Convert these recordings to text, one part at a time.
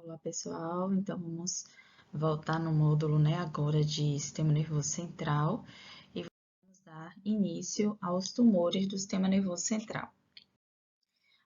Olá, pessoal. Então, vamos voltar no módulo, né, agora de sistema nervoso central e vamos dar início aos tumores do sistema nervoso central.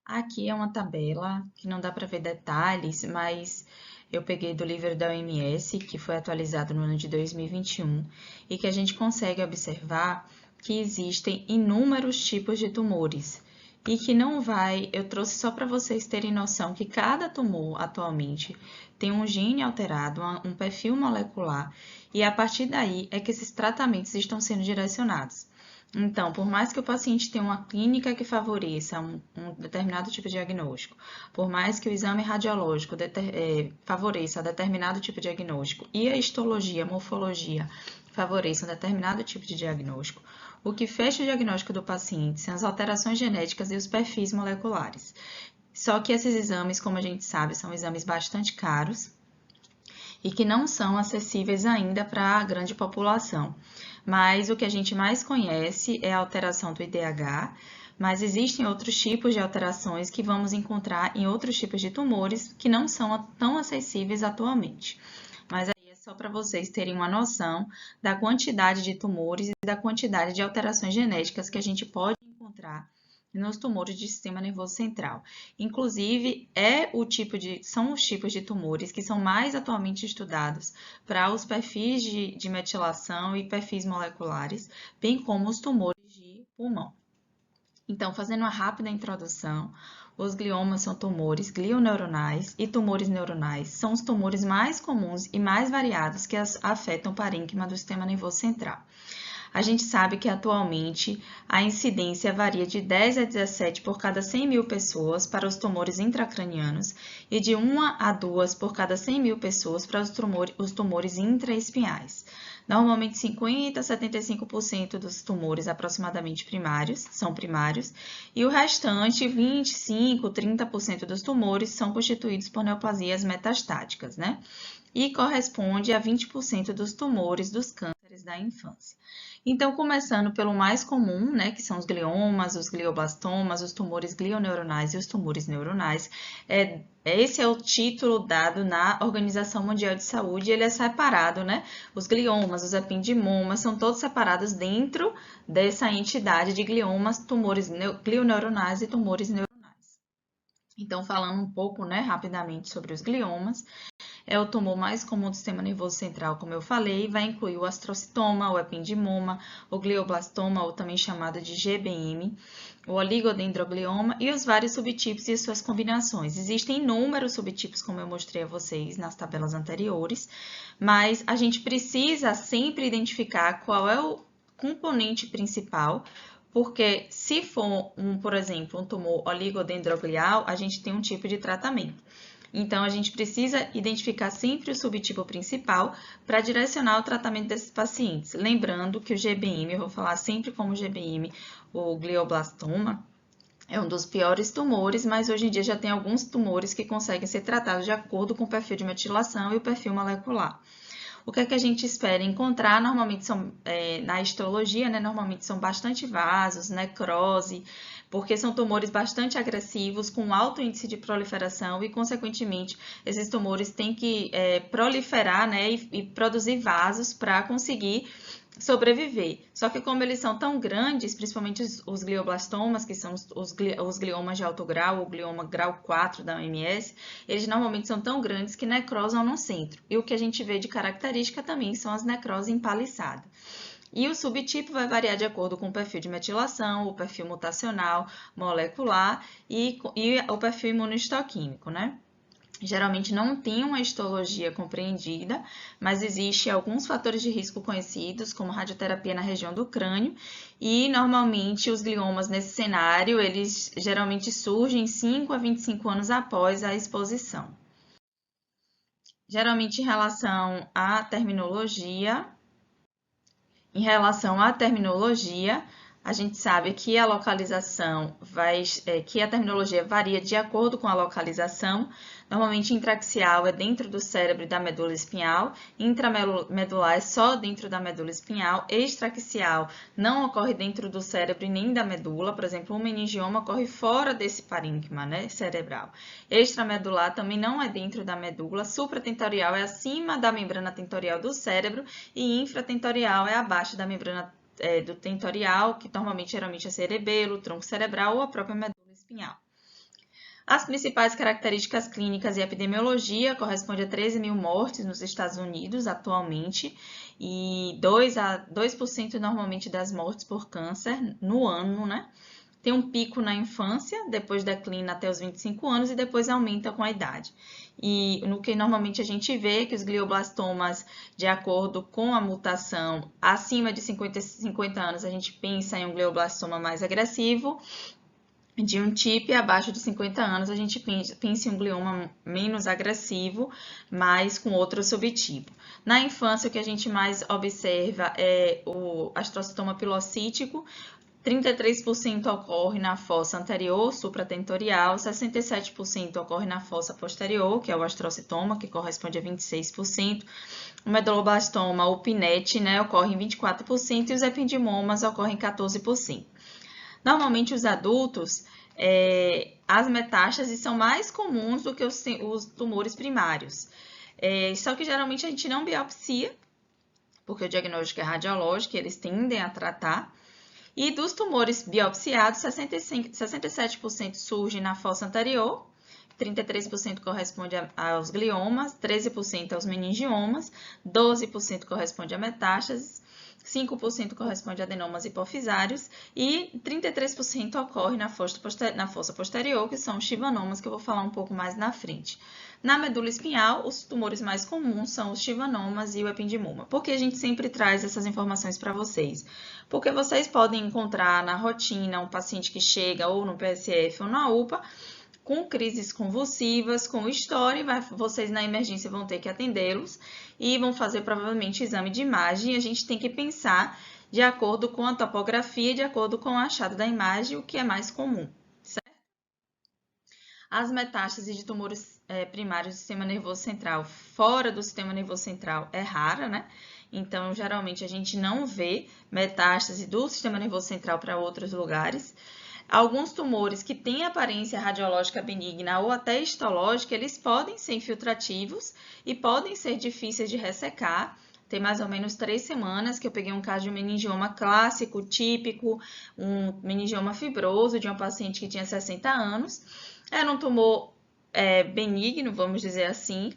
Aqui é uma tabela que não dá para ver detalhes, mas eu peguei do livro da OMS, que foi atualizado no ano de 2021, e que a gente consegue observar que existem inúmeros tipos de tumores. E que não vai, eu trouxe só para vocês terem noção que cada tumor atualmente tem um gene alterado, um perfil molecular, e a partir daí é que esses tratamentos estão sendo direcionados. Então, por mais que o paciente tenha uma clínica que favoreça um determinado tipo de diagnóstico, por mais que o exame radiológico favoreça determinado tipo de diagnóstico e a histologia, a morfologia favoreçam determinado tipo de diagnóstico, o que fecha o diagnóstico do paciente são as alterações genéticas e os perfis moleculares. Só que esses exames, como a gente sabe, são exames bastante caros e que não são acessíveis ainda para a grande população. Mas o que a gente mais conhece é a alteração do IDH, mas existem outros tipos de alterações que vamos encontrar em outros tipos de tumores que não são tão acessíveis atualmente. Mas aí é só para vocês terem uma noção da quantidade de tumores e da quantidade de alterações genéticas que a gente pode encontrar nos tumores de sistema nervoso central. Inclusive, são os tipos de tumores que são mais atualmente estudados para os perfis de metilação e perfis moleculares, bem como os tumores de pulmão. Então, fazendo uma rápida introdução, os gliomas são tumores glioneuronais e tumores neuronais são os tumores mais comuns e mais variados que afetam o parênquima do sistema nervoso central. A gente sabe que atualmente a incidência varia de 10 a 17 por cada 100 mil pessoas para os tumores intracranianos e de 1 a 2 por cada 100 mil pessoas para os tumores intraespinhais. Normalmente 50 a 75% dos tumores aproximadamente são primários, e o restante, 25 a 30% dos tumores são constituídos por neoplasias metastáticas, né? E corresponde a 20% dos tumores dos cânceres da infância. Então, começando pelo mais comum, né, que são os gliomas, os glioblastomas, os tumores glioneuronais e os tumores neuronais. Esse é o título dado na Organização Mundial de Saúde, ele é separado, né? Os gliomas, os ependimomas, são todos separados dentro dessa entidade de gliomas, tumores glioneuronais e tumores neuronais. Então, falando um pouco, né, rapidamente sobre os gliomas, é o tumor mais comum do sistema nervoso central, como eu falei, vai incluir o astrocitoma, o ependimoma, o glioblastoma, ou também chamado de GBM, o oligodendroglioma e os vários subtipos e suas combinações. Existem inúmeros subtipos, como eu mostrei a vocês nas tabelas anteriores, mas a gente precisa sempre identificar qual é o componente principal, porque se for, por exemplo, um tumor oligodendroglial, a gente tem um tipo de tratamento. Então, a gente precisa identificar sempre o subtipo principal para direcionar o tratamento desses pacientes. Lembrando que o GBM, eu vou falar sempre como GBM, o glioblastoma, é um dos piores tumores, mas hoje em dia já tem alguns tumores que conseguem ser tratados de acordo com o perfil de metilação e o perfil molecular. O que é que a gente espera encontrar? Normalmente na histologia, né? Normalmente são bastante vasos, necrose, porque são tumores bastante agressivos, com alto índice de proliferação e, consequentemente, esses tumores têm que proliferar, né? E produzir vasos para conseguir sobreviver. Só que como eles são tão grandes, principalmente os glioblastomas, que são os gliomas de alto grau, o glioma grau 4 da OMS, eles normalmente são tão grandes que necrosam no centro. E o que a gente vê de característica também são as necroses empaliçadas. E o subtipo vai variar de acordo com o perfil de metilação, o perfil mutacional, molecular e o perfil imunohistoquímico, né? Geralmente não tem uma histologia compreendida, mas existe alguns fatores de risco conhecidos, como radioterapia na região do crânio, e normalmente os gliomas nesse cenário, eles geralmente surgem 5 a 25 anos após a exposição. Geralmente em relação à terminologia, A gente sabe que a localização que a terminologia varia de acordo com a localização. Normalmente intraaxial é dentro do cérebro e da medula espinhal, intramedular é só dentro da medula espinhal, extraaxial não ocorre dentro do cérebro e nem da medula, por exemplo, o meningioma ocorre fora desse parênquima, né, cerebral. Extramedular também não é dentro da medula, supratentorial é acima da membrana tentorial do cérebro e infratentorial é abaixo da membrana do tentorial, que geralmente é cerebelo, tronco cerebral ou a própria medula espinhal. As principais características clínicas e epidemiologia correspondem a 13 mil mortes nos Estados Unidos atualmente e 2% normalmente das mortes por câncer no ano, né? Tem um pico na infância, depois declina até os 25 anos e depois aumenta com a idade. E no que normalmente a gente vê que os glioblastomas, de acordo com a mutação, acima de 50 anos a gente pensa em um glioblastoma mais agressivo, de um tipo, e abaixo de 50 anos a gente pensa em um glioma menos agressivo, mas com outro subtipo. Na infância, o que a gente mais observa é o astrocitoma pilocítico. 33% ocorre na fossa anterior, supratentorial, 67% ocorre na fossa posterior, que é o astrocitoma, que corresponde a 26%. O meduloblastoma, o pinete, né, ocorre em 24% e os ependimomas ocorrem em 14%. Normalmente, os adultos, as metástases são mais comuns do que os tumores primários. Só que geralmente a gente não biopsia, porque o diagnóstico é radiológico, eles tendem a tratar. E dos tumores biopsiados, 67% surgem na fossa anterior, 33% corresponde aos gliomas, 13% aos meningiomas, 12% corresponde a metástases, 5% corresponde a adenomas hipofisários e 33% ocorre na fossa posterior, que são os schwannomas, que eu vou falar um pouco mais na frente. Na medula espinhal, os tumores mais comuns são os schwannomas e o ependimoma. Por que a gente sempre traz essas informações para vocês? Porque vocês podem encontrar na rotina um paciente que chega ou no PSF ou na UPA com crises convulsivas, com história, e vocês na emergência vão ter que atendê-los e vão fazer provavelmente exame de imagem, e a gente tem que pensar de acordo com a topografia, de acordo com o achado da imagem, o que é mais comum, certo? As metástases de tumores primários do sistema nervoso central fora do sistema nervoso central é rara, né? Então, geralmente, a gente não vê metástase do sistema nervoso central para outros lugares. Alguns tumores que têm aparência radiológica benigna ou até histológica, eles podem ser infiltrativos e podem ser difíceis de ressecar. Tem mais ou menos 3 semanas que eu peguei um caso de um meningioma clássico, típico, um meningioma fibroso de uma paciente que tinha 60 anos. Era um tumor benigno, vamos dizer assim,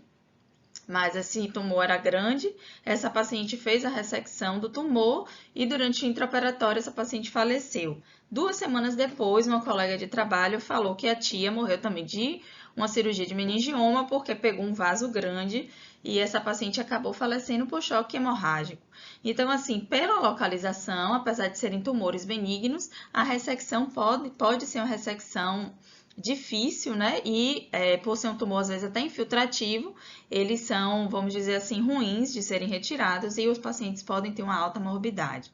mas esse tumor era grande. Essa paciente fez a ressecção do tumor e durante o intraoperatório essa paciente faleceu. 2 semanas depois, uma colega de trabalho falou que a tia morreu também de uma cirurgia de meningioma porque pegou um vaso grande e essa paciente acabou falecendo por choque hemorrágico. Então, assim, pela localização, apesar de serem tumores benignos, a ressecção pode ser uma ressecção difícil, né? E por ser um tumor às vezes até infiltrativo, eles são, vamos dizer assim, ruins de serem retirados e os pacientes podem ter uma alta morbidade.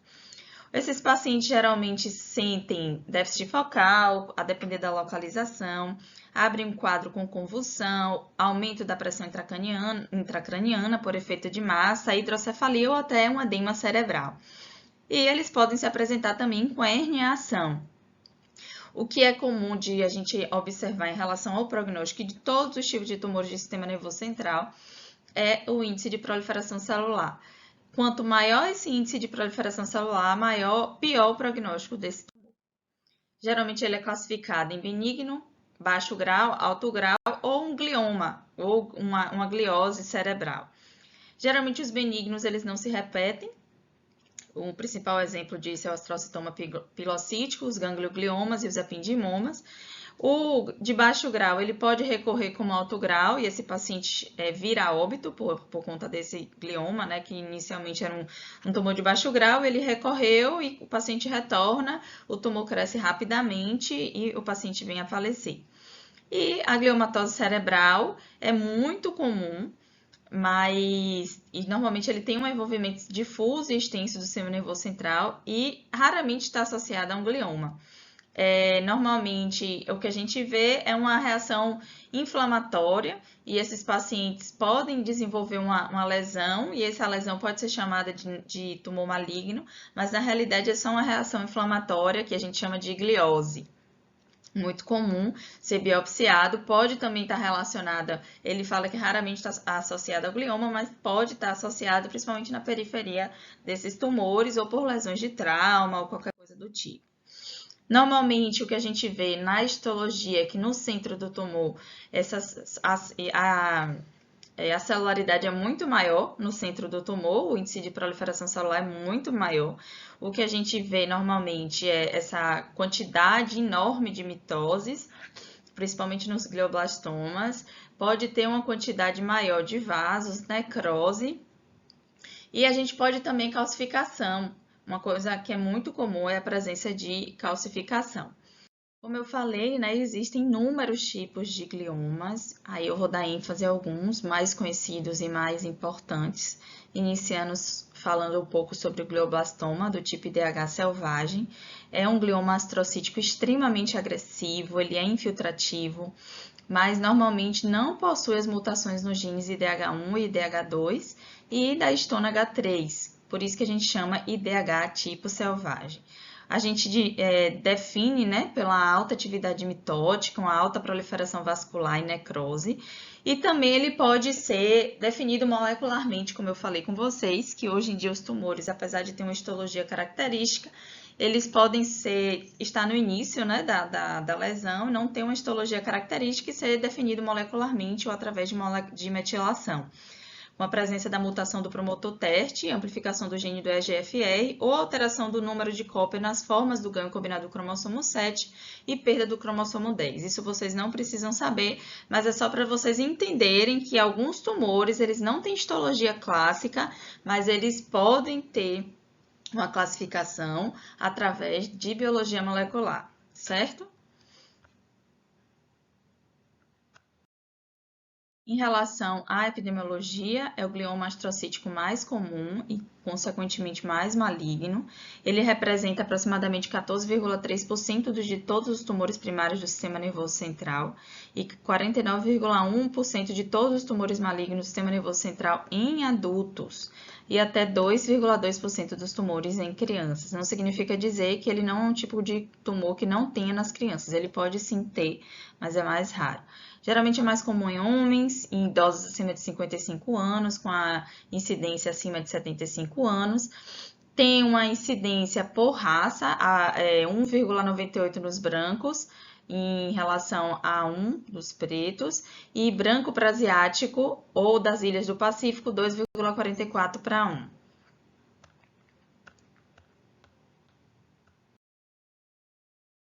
Esses pacientes geralmente sentem déficit focal, a depender da localização, abrem um quadro com convulsão, aumento da pressão intracraniana por efeito de massa, hidrocefalia ou até um edema cerebral. E eles podem se apresentar também com herniação. O que é comum de a gente observar em relação ao prognóstico de todos os tipos de tumores do sistema nervoso central é o índice de proliferação celular. Quanto maior esse índice de proliferação celular, pior o prognóstico desse tumor. Geralmente ele é classificado em benigno, baixo grau, alto grau ou um glioma, ou uma gliose cerebral. Geralmente os benignos eles não se repetem. O principal exemplo disso é o astrocitoma pilocítico, os gangliogliomas e os ependimomas. O de baixo grau, ele pode recorrer como alto grau e esse paciente vira a óbito por conta desse glioma, né, que inicialmente era um tumor de baixo grau, ele recorreu e o paciente retorna, o tumor cresce rapidamente e o paciente vem a falecer. E a gliomatose cerebral é muito comum, e normalmente ele tem um envolvimento difuso e extenso do sistema nervoso central e raramente está associado a um glioma. Normalmente, o que a gente vê é uma reação inflamatória e esses pacientes podem desenvolver uma lesão e essa lesão pode ser chamada de tumor maligno, mas na realidade é só uma reação inflamatória que a gente chama de gliose. Muito comum ser biopsiado, pode também estar relacionada, ele fala que raramente está associada ao glioma, mas pode estar associado principalmente na periferia desses tumores ou por lesões de trauma ou qualquer coisa do tipo. Normalmente, o que a gente vê na histologia é que no centro do tumor, a celularidade é muito maior no centro do tumor, o índice de proliferação celular é muito maior. O que a gente vê normalmente é essa quantidade enorme de mitoses, principalmente nos glioblastomas. Pode ter uma quantidade maior de vasos, necrose. E a gente pode também calcificação. Uma coisa que é muito comum é a presença de calcificação. Como eu falei, né, existem inúmeros tipos de gliomas, aí eu vou dar ênfase a alguns mais conhecidos e mais importantes, iniciando falando um pouco sobre o glioblastoma do tipo IDH selvagem. É um glioma astrocítico extremamente agressivo, ele é infiltrativo, mas normalmente não possui as mutações nos genes IDH1 e IDH2 e da histona H3, por isso que a gente chama IDH tipo selvagem. A gente define, né, pela alta atividade mitótica, uma alta proliferação vascular e necrose, e também ele pode ser definido molecularmente, como eu falei com vocês, que hoje em dia os tumores, apesar de ter uma histologia característica, eles podem estar no início, né, da lesão, não ter uma histologia característica e ser definido molecularmente ou através de metilação, com a presença da mutação do promotor teste, amplificação do gene do EGFR ou alteração do número de cópia nas formas do ganho combinado do cromossomo 7 e perda do cromossomo 10. Isso vocês não precisam saber, mas é só para vocês entenderem que alguns tumores, eles não têm histologia clássica, mas eles podem ter uma classificação através de biologia molecular, certo? Em relação à epidemiologia, é o glioma astrocítico mais comum e, consequentemente, mais maligno. Ele representa aproximadamente 14,3% de todos os tumores primários do sistema nervoso central e 49,1% de todos os tumores malignos do sistema nervoso central em adultos e até 2,2% dos tumores em crianças. Não significa dizer que ele não é um tipo de tumor que não tenha nas crianças. Ele pode sim ter, mas é mais raro. Geralmente é mais comum em homens, em idosos acima de 55 anos, com a incidência acima de 75 anos. Tem uma incidência por raça, 1,98 nos brancos, em relação a 1 dos pretos, e branco para asiático ou das ilhas do Pacífico, 2,44 para 1.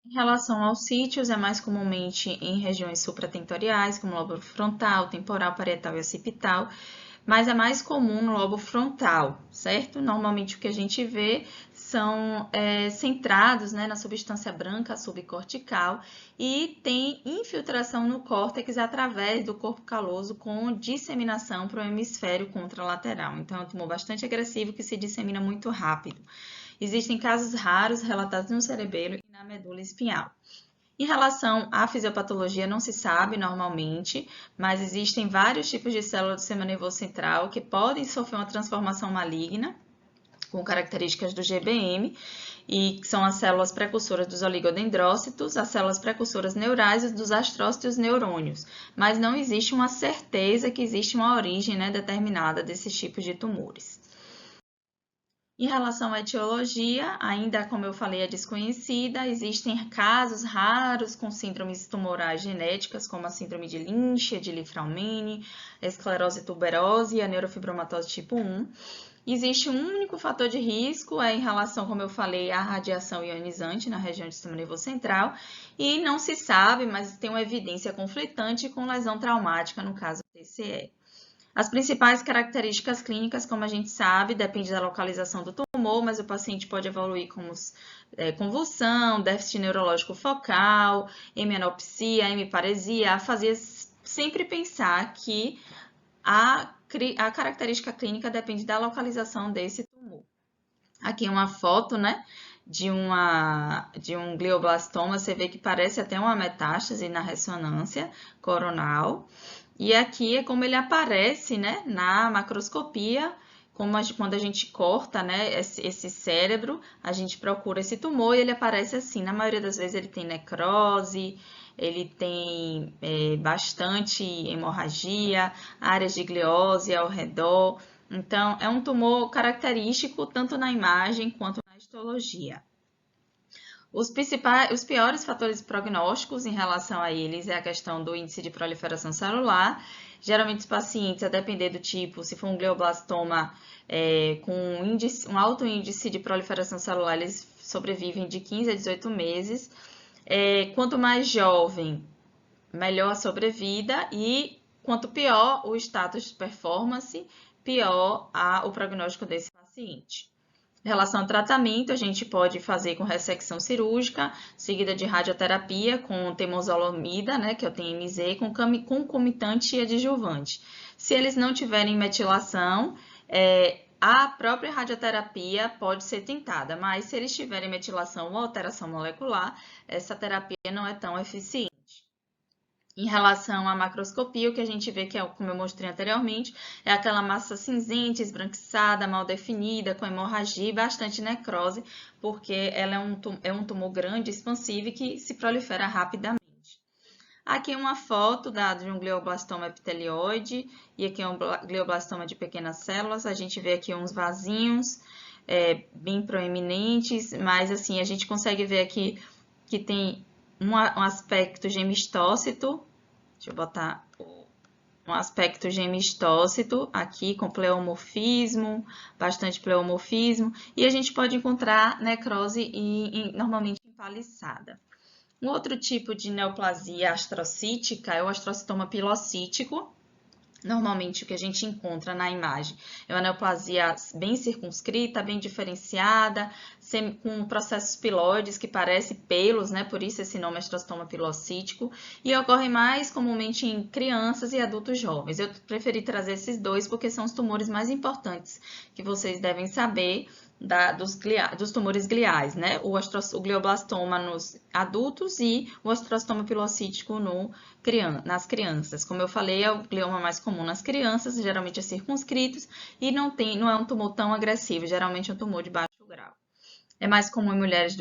Em relação aos sítios, é mais comumente em regiões supratentoriais, como lobo frontal, temporal, parietal e occipital, mas é mais comum no lobo frontal, certo? Normalmente o que a gente vê são centrados, né, na substância branca subcortical e tem infiltração no córtex através do corpo caloso com disseminação para o hemisfério contralateral. Então, é um tumor bastante agressivo que se dissemina muito rápido. Existem casos raros relatados no cerebelo e na medula espinhal. Em relação à fisiopatologia, não se sabe normalmente, mas existem vários tipos de células do sistema nervoso central que podem sofrer uma transformação maligna, com características do GBM, e que são as células precursoras dos oligodendrócitos, as células precursoras neurais dos astrócitos e os neurônios, mas não existe uma certeza que existe uma origem, né, determinada desses tipos de tumores. Em relação à etiologia, ainda como eu falei, é desconhecida. Existem casos raros com síndromes tumorais genéticas, como a síndrome de Lynch, de Li-Fraumeni, a esclerose tuberosa e a neurofibromatose tipo 1. Existe um único fator de risco, em relação, como eu falei, à radiação ionizante na região do sistema nervoso central, e não se sabe, mas tem uma evidência conflitante com lesão traumática no caso do TCE. As principais características clínicas, como a gente sabe, depende da localização do tumor, mas o paciente pode evoluir como convulsão, déficit neurológico focal, hemianopsia, hemiparesia, a fazer sempre pensar que a a característica clínica depende da localização desse tumor. Aqui uma foto, né, de um glioblastoma, você vê que parece até uma metástase na ressonância coronal. E aqui é como ele aparece, né, na macroscopia, quando a gente corta, né, esse cérebro, a gente procura esse tumor e ele aparece assim. Na maioria das vezes ele tem necrose, ele tem bastante hemorragia, áreas de gliose ao redor. Então, é um tumor característico tanto na imagem quanto na histologia. Os piores fatores prognósticos em relação a eles é a questão do índice de proliferação celular. Geralmente, os pacientes, a depender do tipo, se for um glioblastoma com um alto índice de proliferação celular, eles sobrevivem de 15 a 18 meses. Quanto mais jovem, melhor a sobrevida e quanto pior o status de performance, pior o prognóstico desse paciente. Em relação ao tratamento, a gente pode fazer com ressecção cirúrgica, seguida de radioterapia com temozolomida, né, que é o TMZ, com concomitante e adjuvante. Se eles não tiverem metilação, a própria radioterapia pode ser tentada, mas se eles tiverem metilação ou alteração molecular, essa terapia não é tão eficiente. Em relação à macroscopia, o que a gente vê que é, como eu mostrei anteriormente, é aquela massa cinzenta, esbranquiçada, mal definida, com hemorragia e bastante necrose, porque ela é um tumor grande, expansivo e que se prolifera rapidamente. Aqui é uma foto de um glioblastoma epitelioide e aqui é um glioblastoma de pequenas células. A gente vê aqui uns vasinhos bem proeminentes, mas assim, a gente consegue ver aqui que tem um aspecto gemistócito. Deixa eu botar um aspecto gemistócito aqui com pleomorfismo, bastante pleomorfismo, e a gente pode encontrar necrose normalmente empaliçada. Um outro tipo de neoplasia astrocítica é o astrocitoma pilocítico. Normalmente, o que a gente encontra na imagem é uma neoplasia bem circunscrita, bem diferenciada, com processos piloides que parecem pelos, né? Por isso esse nome é astrocitoma pilocítico, e ocorre mais comumente em crianças e adultos jovens. Eu preferi trazer esses dois porque são os tumores mais importantes que vocês devem saber dos tumores gliais, né? O glioblastoma nos adultos e o astrocitoma pilocítico nas crianças. Como eu falei, é o glioma mais comum nas crianças, geralmente é circunscrito e não é um tumor tão agressivo, geralmente é um tumor de baixo grau. É mais comum em mulheres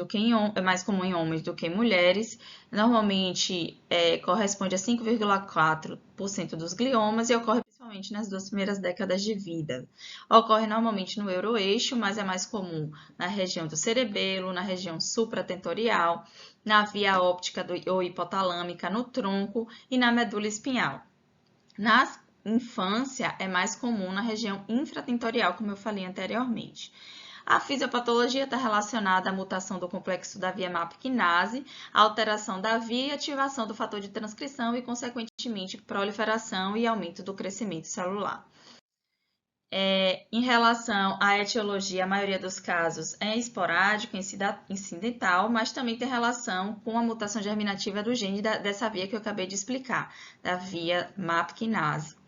é mais comum em homens do que em mulheres. Normalmente corresponde a 5,4% dos gliomas e ocorre principalmente nas 2 primeiras décadas de vida. Ocorre normalmente no euroeixo, mas é mais comum na região do cerebelo, na região supratentorial, na via óptica ou hipotalâmica, no tronco e na medula espinhal. Na infância, é mais comum na região infratentorial, como eu falei anteriormente. A fisiopatologia está relacionada à mutação do complexo da via MAP-quinase, à alteração da via e ativação do fator de transcrição e, consequentemente, proliferação e aumento do crescimento celular. Em relação à etiologia, a maioria dos casos é esporádico, incidental, mas também tem relação com a mutação germinativa do gene dessa via que eu acabei de explicar, da via MAP-quinase.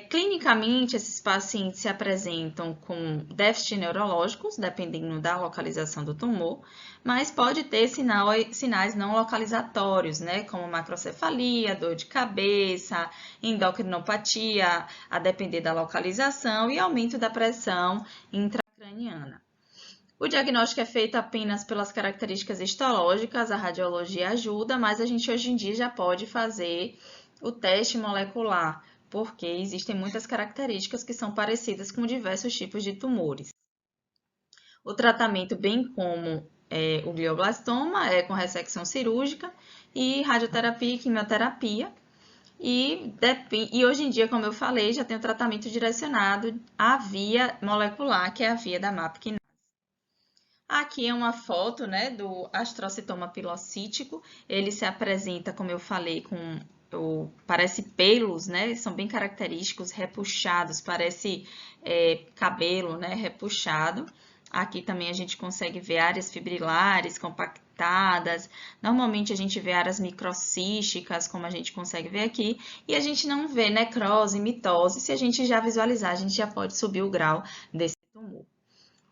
Clinicamente, esses pacientes se apresentam com déficits neurológicos, dependendo da localização do tumor, mas pode ter sinais não localizatórios, né, como macrocefalia, dor de cabeça, endocrinopatia, a depender da localização, e aumento da pressão intracraniana. O diagnóstico é feito apenas pelas características histológicas, a radiologia ajuda, mas a gente hoje em dia já pode fazer o teste molecular, porque existem muitas características que são parecidas com diversos tipos de tumores. O tratamento, bem como o glioblastoma, é com ressecção cirúrgica e radioterapia e quimioterapia. E hoje em dia, como eu falei, já tem o tratamento direcionado à via molecular, que é a via da MAP-quinase. Aqui é uma foto, né, do astrocitoma pilocítico. Ele se apresenta, como eu falei, parece pelos, né? São bem característicos, repuxados, parece cabelo, né? Repuxado. Aqui também a gente consegue ver áreas fibrilares afetadas. Normalmente a gente vê áreas microcísticas, como a gente consegue ver aqui, e a gente não vê necrose, mitose. Se a gente já visualizar, a gente já pode subir o grau desse tumor.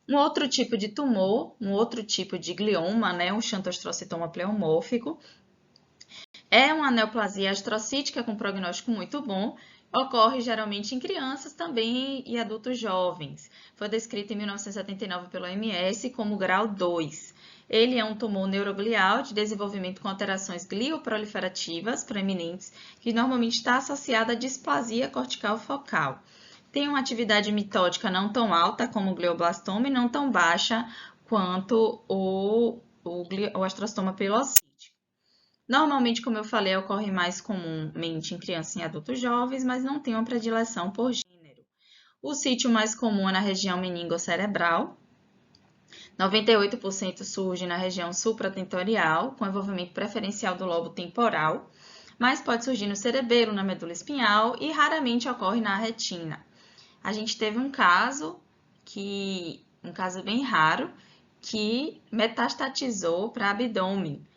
Um outro tipo de tumor, um outro tipo de glioma, né, um xantoastrocitoma pleomórfico, é uma neoplasia astrocítica com prognóstico muito bom, ocorre geralmente em crianças também e adultos jovens. Foi descrito em 1979 pelo OMS como grau 2. Ele é um tumor neuroglial de desenvolvimento com alterações glioproliferativas proeminentes, que normalmente está associado à displasia cortical focal. Tem uma atividade mitótica não tão alta como o glioblastoma e não tão baixa quanto o astrocitoma pilocítico. Normalmente, como eu falei, ocorre mais comumente em crianças e adultos jovens, mas não tem uma predileção por gênero. O sítio mais comum é na região meningocerebral. 98% surge na região supratentorial, com envolvimento preferencial do lobo temporal, mas pode surgir no cerebelo, na medula espinhal e raramente ocorre na retina. A gente teve um caso bem raro, que metastatizou para abdômen.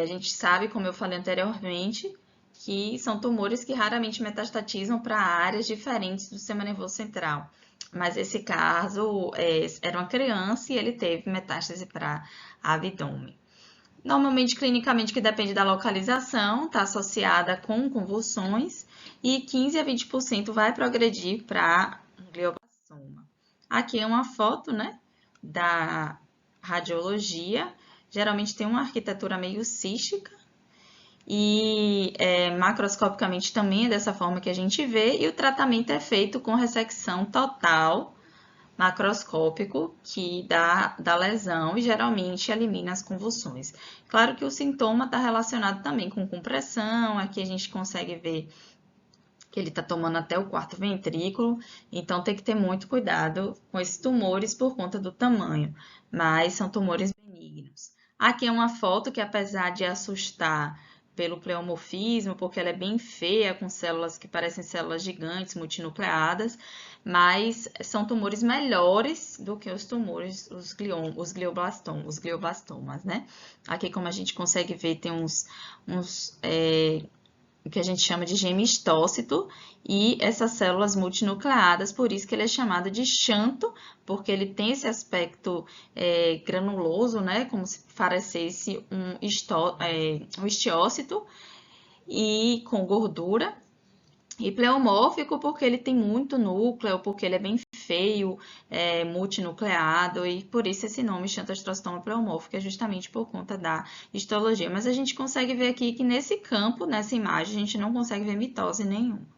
A gente sabe, como eu falei anteriormente, que são tumores que raramente metastatizam para áreas diferentes do sistema nervoso central. Mas esse caso era uma criança e ele teve metástase para abdômen. Normalmente, clinicamente, que depende da localização, está associada com convulsões e 15 a 20% vai progredir para um glioblastoma. Aqui é uma foto, né, da radiologia. Geralmente tem uma arquitetura meio cística e macroscopicamente também é dessa forma que a gente vê, e o tratamento é feito com ressecção total macroscópico que dá lesão e geralmente elimina as convulsões. Claro que o sintoma está relacionado também com compressão, aqui a gente consegue ver que ele está tomando até o quarto ventrículo, então tem que ter muito cuidado com esses tumores por conta do tamanho, mas são tumores benignos. Aqui é uma foto que, apesar de assustar pelo pleomorfismo, porque ela é bem feia, com células que parecem células gigantes, multinucleadas, mas são tumores melhores do que os tumores, os glioblastomas, né? Aqui, como a gente consegue ver, tem o que a gente chama de gemistócito, e essas células multinucleadas, por isso que ele é chamado de xanto, porque ele tem esse aspecto granuloso, né, como se parecesse um estiócito e com gordura, e pleomórfico porque ele tem muito núcleo, porque ele é bem feio, multinucleado, e por isso esse nome xantoastrocitoma pleomórfico é justamente por conta da histologia. Mas a gente consegue ver aqui que nesse campo, nessa imagem, a gente não consegue ver mitose nenhuma.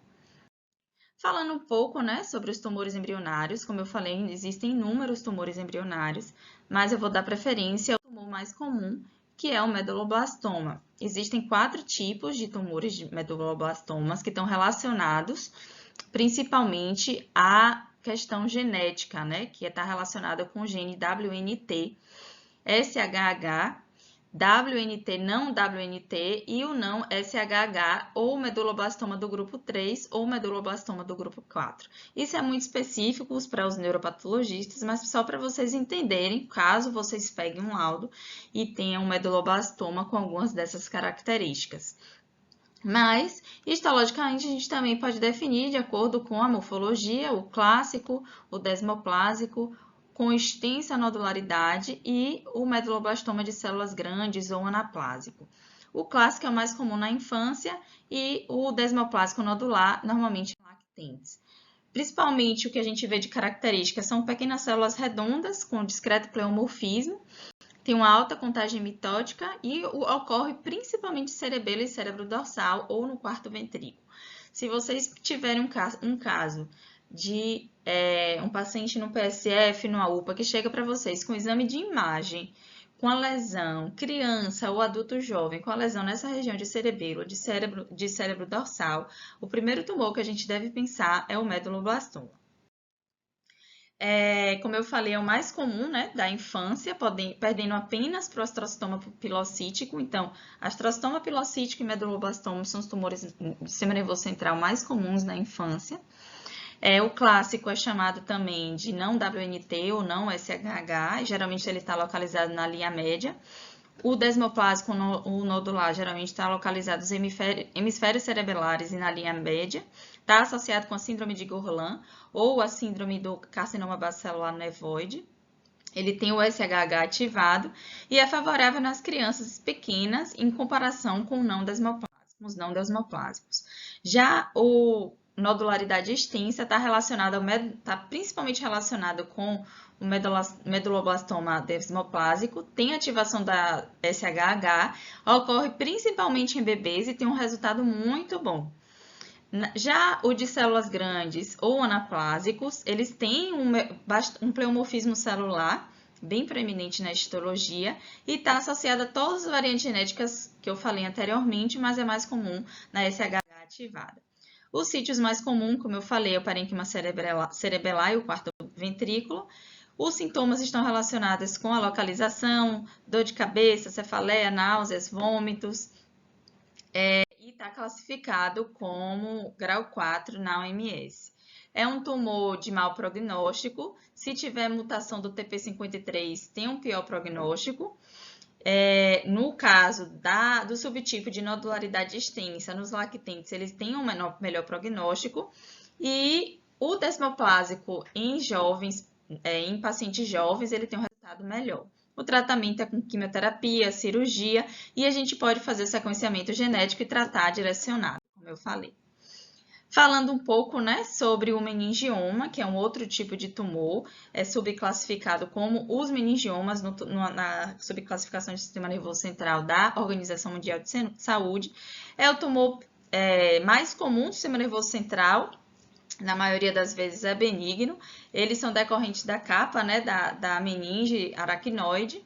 Falando um pouco, né, sobre os tumores embrionários, como eu falei, existem inúmeros tumores embrionários, mas eu vou dar preferência ao tumor mais comum, que é o meduloblastoma. Existem 4 tipos de tumores de meduloblastomas que estão relacionados principalmente à questão genética, né, que está relacionada com o gene WNT, SHH, WNT, não WNT e o não SHH, ou meduloblastoma do grupo 3 ou meduloblastoma do grupo 4. Isso é muito específico para os neuropatologistas, mas só para vocês entenderem, caso vocês peguem um laudo e tenham um meduloblastoma com algumas dessas características. Mas, histologicamente, a gente também pode definir de acordo com a morfologia, o clássico, o desmoplásico, com extensa nodularidade, e o meduloblastoma de células grandes ou anaplásico. O clássico é o mais comum na infância e o desmoplásico nodular, normalmente em lactentes. Principalmente o que a gente vê de características são pequenas células redondas com discreto pleomorfismo, tem uma alta contagem mitótica e ocorre principalmente em cerebelo e cérebro dorsal ou no quarto ventrículo. Se vocês tiverem um caso de um paciente no PSF, no UPA, que chega para vocês com exame de imagem, com a lesão, criança ou adulto jovem, com a lesão nessa região de cerebelo, de cérebro dorsal, o primeiro tumor que a gente deve pensar é o meduloblastoma. Como eu falei, é o mais comum, né, da infância, perdendo apenas para o astrocitoma pilocítico. Então, astrocitoma pilocítico e meduloblastoma são os tumores do sistema nervoso central mais comuns na infância. O clássico é chamado também de não WNT ou não SHH, e geralmente ele está localizado na linha média. O desmoplásico, o nodular, geralmente está localizado nos hemisférios cerebelares e na linha média. Está associado com a síndrome de Gorlin ou a síndrome do carcinoma bacelular nevoide. Ele tem o SHH ativado e é favorável nas crianças pequenas em comparação com os não desmoplásicos. Já o nodularidade extensa está principalmente relacionado com o meduloblastoma desmoplásico, tem ativação da SHH, ocorre principalmente em bebês e tem um resultado muito bom. Já o de células grandes ou anaplásicos, eles têm um pleomorfismo celular bem proeminente na histologia e está associado a todas as variantes genéticas que eu falei anteriormente, mas é mais comum na SHH ativada. Os sítios mais comuns, como eu falei, é o parênquima cerebelar e o quarto ventrículo. Os sintomas estão relacionados com a localização, dor de cabeça, cefaleia, náuseas, vômitos, e está classificado como grau 4 na OMS. É um tumor de mau prognóstico. Se tiver mutação do TP53, tem um pior prognóstico. No caso do subtipo de nodularidade extensa, nos lactentes, eles têm um melhor prognóstico. E o desmoplásico em jovens, em pacientes jovens, ele tem um resultado melhor. O tratamento é com quimioterapia, cirurgia, e a gente pode fazer sequenciamento genético e tratar direcionado, como eu falei. Falando um pouco, né, sobre o meningioma, que é um outro tipo de tumor, é subclassificado como os meningiomas na subclassificação do sistema nervoso central da Organização Mundial de Saúde. É o tumor mais comum do sistema nervoso central, na maioria das vezes é benigno. Eles são decorrentes da capa, né, da meninge aracnoide,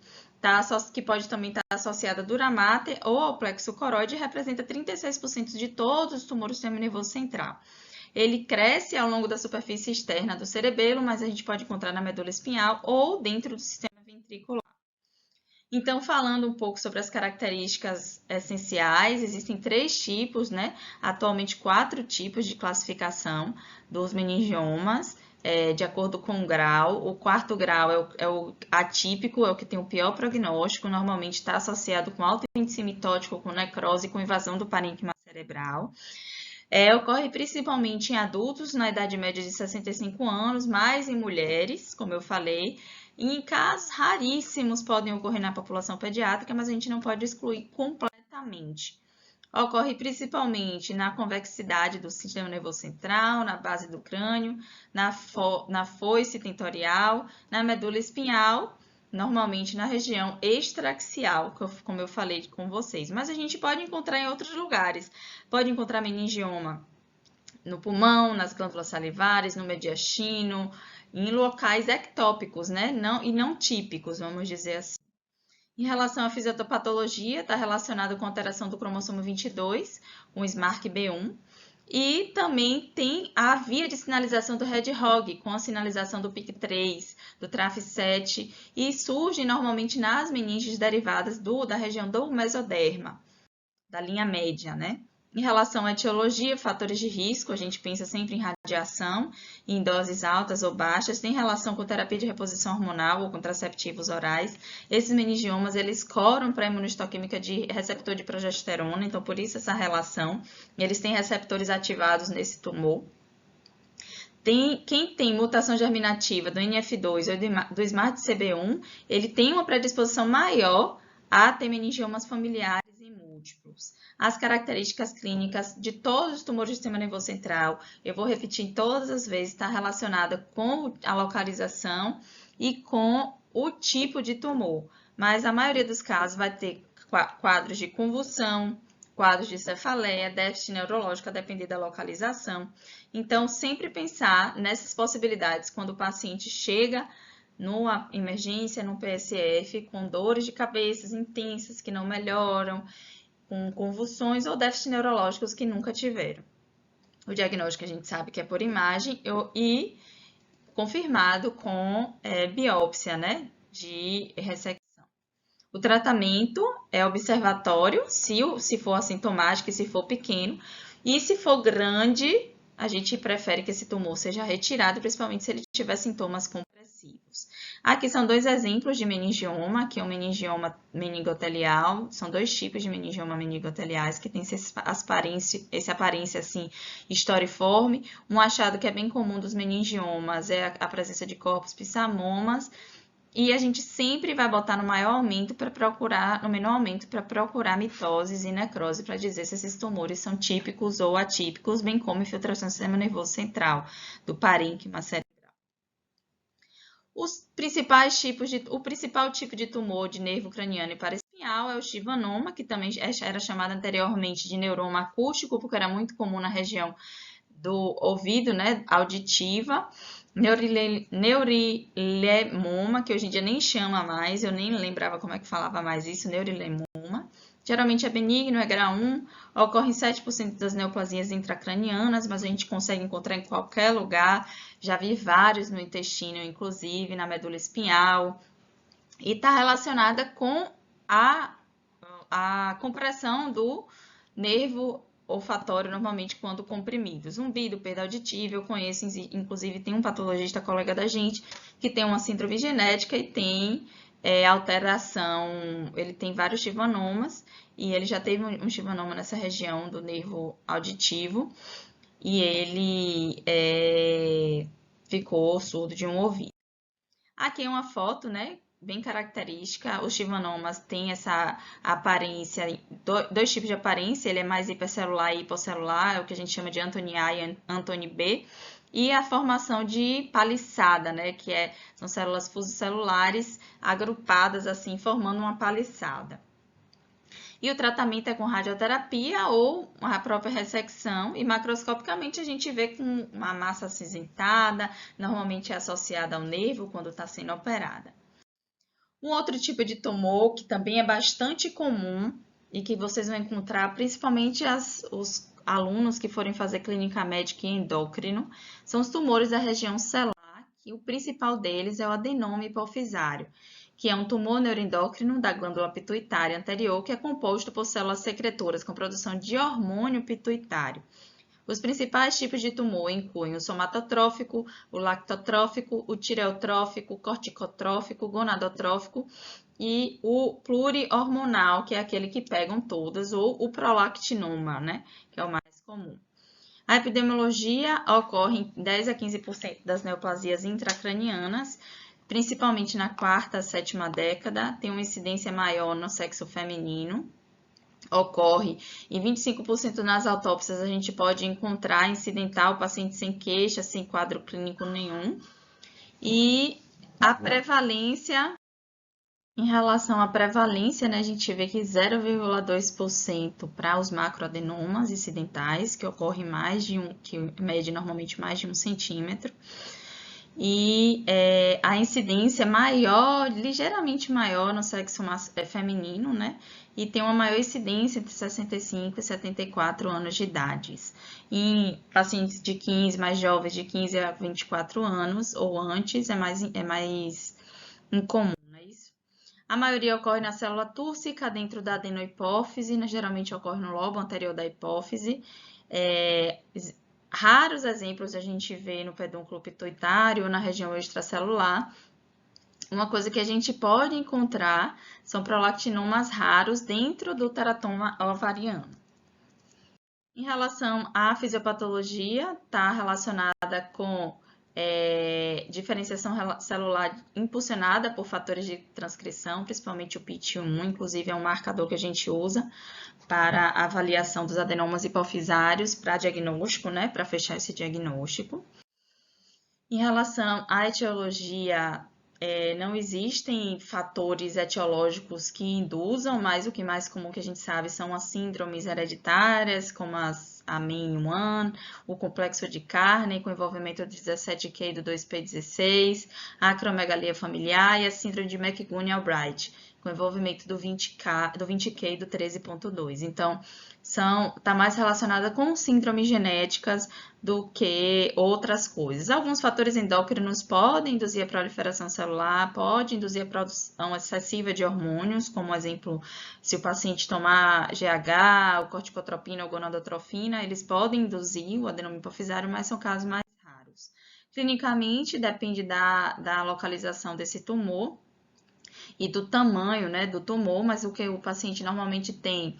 que pode também estar associada a dura mater ou ao plexo coroide, e representa 36% de todos os tumores do sistema nervoso central. Ele cresce ao longo da superfície externa do cerebelo, mas a gente pode encontrar na medula espinhal ou dentro do sistema ventricular. Então, falando um pouco sobre as características essenciais, existem 3 tipos, né? Atualmente 4 tipos de classificação dos meningiomas, de acordo com o grau. O 4º grau é o atípico, é o que tem o pior prognóstico, normalmente está associado com alto índice mitótico, com necrose e com invasão do parênquima cerebral. Ocorre principalmente em adultos na idade média de 65 anos, mais em mulheres, como eu falei. E em casos raríssimos podem ocorrer na população pediátrica, mas a gente não pode excluir completamente. Ocorre principalmente na convexidade do sistema nervoso central, na base do crânio, na foice tentorial, na medula espinhal, normalmente na região extraaxial, como eu falei com vocês. Mas a gente pode encontrar em outros lugares. Pode encontrar meningioma no pulmão, nas glândulas salivares, no mediastino, em locais ectópicos, né? Não típicos, vamos dizer assim. Em relação à fisiopatologia, está relacionado com a alteração do cromossomo 22, com o SMARCB1, e também tem a via de sinalização do Red-Hog, com a sinalização do PIC3, do TRAF7, e surge normalmente nas meninges derivadas da região do mesoderma, da linha média, né? Em relação à etiologia, fatores de risco, a gente pensa sempre em radiação, em doses altas ou baixas, tem relação com terapia de reposição hormonal ou contraceptivos orais. Esses meningiomas, eles coram para a imunistoquímica de receptor de progesterona, então por isso essa relação. Eles têm receptores ativados nesse tumor. Quem tem mutação germinativa do NF2 ou do SMART-CB1, ele tem uma predisposição maior a ter meningiomas familiares e múltiplos. As características clínicas de todos os tumores do sistema nervoso central, eu vou repetir todas as vezes, está relacionada com a localização e com o tipo de tumor. Mas a maioria dos casos vai ter quadros de convulsão, quadros de cefaleia, déficit neurológico, a depender da localização. Então, sempre pensar nessas possibilidades quando o paciente chega numa emergência, num PSF, com dores de cabeça intensas que não melhoram, com convulsões ou déficits neurológicos que nunca tiveram. O diagnóstico a gente sabe que é por imagem e confirmado com biópsia, né, de ressecção. O tratamento é observatório, se for assintomático e se for pequeno, e se for grande, a gente prefere que esse tumor seja retirado, principalmente se ele tiver sintomas compressivos. extensivos. Aqui são dois exemplos de meningioma, que é o meningioma meningotelial, são dois tipos de meningioma meningoteliais que tem essa aparência assim, históriforme. Um achado que é bem comum dos meningiomas é a presença de corpos pissamomas, e a gente sempre vai botar no menor aumento para procurar mitoses e necrose para dizer se esses tumores são típicos ou atípicos, bem como infiltração do sistema nervoso central, do parênquima cerebral. O principal tipo de tumor de nervo craniano e paraespinhal é o Chivanoma, que também era chamado anteriormente de neuroma acústico, porque era muito comum na região do ouvido, né, auditiva. Neurilemoma, que hoje em dia nem chama mais, eu nem lembrava como é que falava mais isso, neurilemoma. Geralmente é benigno, é grau 1, ocorre em 7% das neoplasias intracranianas, mas a gente consegue encontrar em qualquer lugar. Já vi vários no intestino, inclusive na medula espinhal, e está relacionada com a compressão do nervo olfatório, normalmente quando comprimido. Zumbido, perda auditiva, eu conheço, inclusive tem um patologista colega da gente que tem uma síndrome genética e tem alteração, ele tem vários chivanomas e ele já teve um chivanoma nessa região do nervo auditivo e ele ficou surdo de um ouvido. Aqui é uma foto, né? Bem característica. Os chivanomas têm essa aparência, dois tipos de aparência, ele é mais hipercelular e hipocelular, é o que a gente chama de Anthony A e Anthony B, e a formação de paliçada, né, que são células fusocelulares agrupadas assim, formando uma paliçada. E o tratamento é com radioterapia ou a própria ressecção, e macroscopicamente a gente vê com uma massa acinzentada, normalmente é associada ao nervo quando está sendo operada. Um outro tipo de tumor que também é bastante comum e que vocês vão encontrar, principalmente os alunos que forem fazer clínica médica e endócrino, são os tumores da região celular, que o principal deles é o adenoma hipofisário, que é um tumor neuroendócrino da glândula pituitária anterior, que é composto por células secretoras com produção de hormônio pituitário. Os principais tipos de tumor incluem o somatotrófico, o lactotrófico, o tireotrófico, o corticotrófico, o gonadotrófico e o plurihormonal, que é aquele que pegam todas, ou o prolactinoma, né, que é o mais comum. A epidemiologia ocorre em 10 a 15% das neoplasias intracranianas, principalmente na quarta a sétima década, tem uma incidência maior no sexo feminino. Ocorre em 25% nas autópsias, a gente pode encontrar incidental, paciente sem queixa, sem quadro clínico nenhum. E a prevalência, em relação à prevalência, né, a gente vê que 0,2% para os macroadenomas incidentais, que ocorre que mede normalmente mais de 1 centímetro. E a incidência é maior, ligeiramente maior no sexo feminino, né? E tem uma maior incidência entre 65 e 74 anos de idade. Em pacientes de 15, mais jovens, de 15 a 24 anos ou antes, é mais incomum, não é isso? A maioria ocorre na célula túrcica, dentro da adenohipófise, né? Geralmente ocorre no lobo anterior da hipófise. Raros exemplos a gente vê no pedúnculo pituitário ou na região extracelular. Uma coisa que a gente pode encontrar são prolactinomas raros dentro do teratoma ovariano. Em relação à fisiopatologia, está relacionada com diferenciação celular impulsionada por fatores de transcrição, principalmente o PIT1, inclusive é um marcador que a gente usa para a avaliação dos adenomas hipofisários para diagnóstico, né, para fechar esse diagnóstico. Em relação à etiologia, não existem fatores etiológicos que induzam, mas o que mais comum que a gente sabe são as síndromes hereditárias, como a MEN1, o complexo de Carney, com envolvimento do 17Q e do 2P16, a acromegalia familiar e a síndrome de McGunn-Albright, com envolvimento do 20Q e do 13.2. Então, está mais relacionada com síndromes genéticas do que outras coisas. Alguns fatores endócrinos podem induzir a proliferação celular, pode induzir a produção excessiva de hormônios, como exemplo, se o paciente tomar GH, o corticotropina ou gonadotrofina, eles podem induzir o adenoma hipofisário, mas são casos mais raros. Clinicamente, depende da localização desse tumor e do tamanho, né, do tumor, mas o que o paciente normalmente tem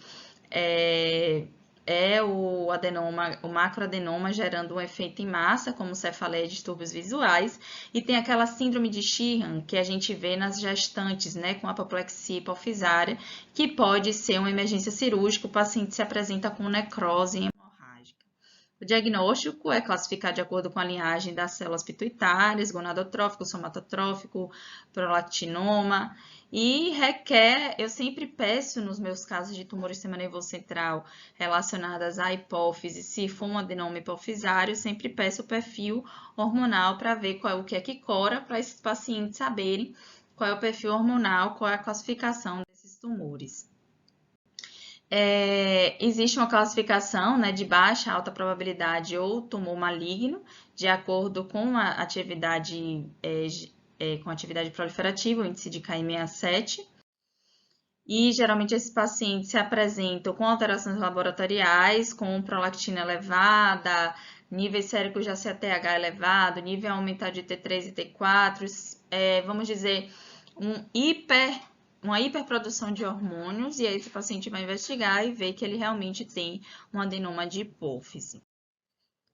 é o adenoma, o macroadenoma gerando um efeito em massa, como cefaleia e distúrbios visuais, e tem aquela síndrome de Sheehan que a gente vê nas gestantes, né, com apoplexia hipofisária, que pode ser uma emergência cirúrgica, o paciente se apresenta com necrose hemorrágica. O diagnóstico é classificado de acordo com a linhagem das células pituitárias, gonadotrófico, somatotrófico, prolactinoma, e requer, eu sempre peço nos meus casos de tumor do sistema nervoso central relacionadas à hipófise, se for um adenoma hipofisário, sempre peço o perfil hormonal para ver qual é o que é que cora, para esses pacientes saberem qual é o perfil hormonal, qual é a classificação desses tumores. Existe uma classificação, né, de baixa, alta probabilidade ou tumor maligno, de acordo com a atividade, com atividade proliferativa, o índice de KM67. E geralmente esses pacientes se apresentam com alterações laboratoriais, com prolactina elevada, níveis séricos de ACTH elevado, nível aumentado de T3 e T4, vamos dizer, uma hiperprodução de hormônios, e aí esse paciente vai investigar e ver que ele realmente tem um adenoma de hipófise.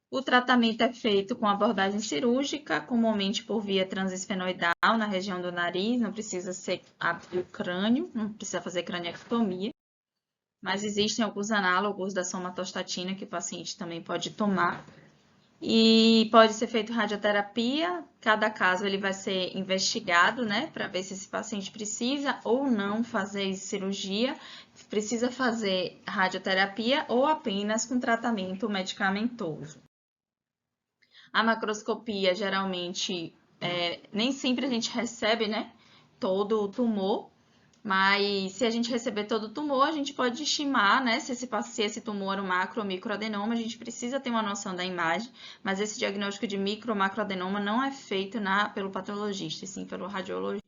O tratamento é feito com abordagem cirúrgica, comumente por via transesfenoidal na região do nariz, não precisa ser abrir o crânio, não precisa fazer craniectomia, mas existem alguns análogos da somatostatina que o paciente também pode tomar. E pode ser feito radioterapia, cada caso ele vai ser investigado, né, para ver se esse paciente precisa ou não fazer cirurgia, precisa fazer radioterapia ou apenas com tratamento medicamentoso. A macroscopia, geralmente, nem sempre a gente recebe, né, todo o tumor, mas se a gente receber todo o tumor, a gente pode estimar, né, se esse tumor é um macro ou microadenoma, a gente precisa ter uma noção da imagem, mas esse diagnóstico de micro ou macroadenoma não é feito pelo patologista, e sim pelo radiologista.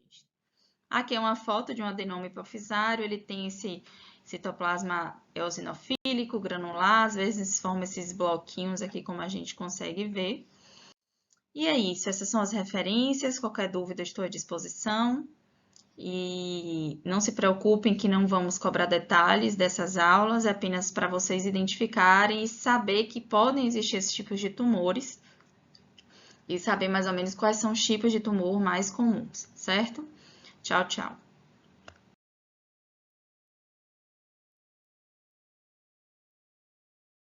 Aqui é uma foto de um adenoma hipofisário, ele tem esse citoplasma eosinofílico, granular, às vezes forma esses bloquinhos aqui, como a gente consegue ver. E é isso, essas são as referências, qualquer dúvida estou à disposição. E não se preocupem que não vamos cobrar detalhes dessas aulas, é apenas para vocês identificarem e saber que podem existir esses tipos de tumores e saber mais ou menos quais são os tipos de tumor mais comuns, certo? Tchau, tchau.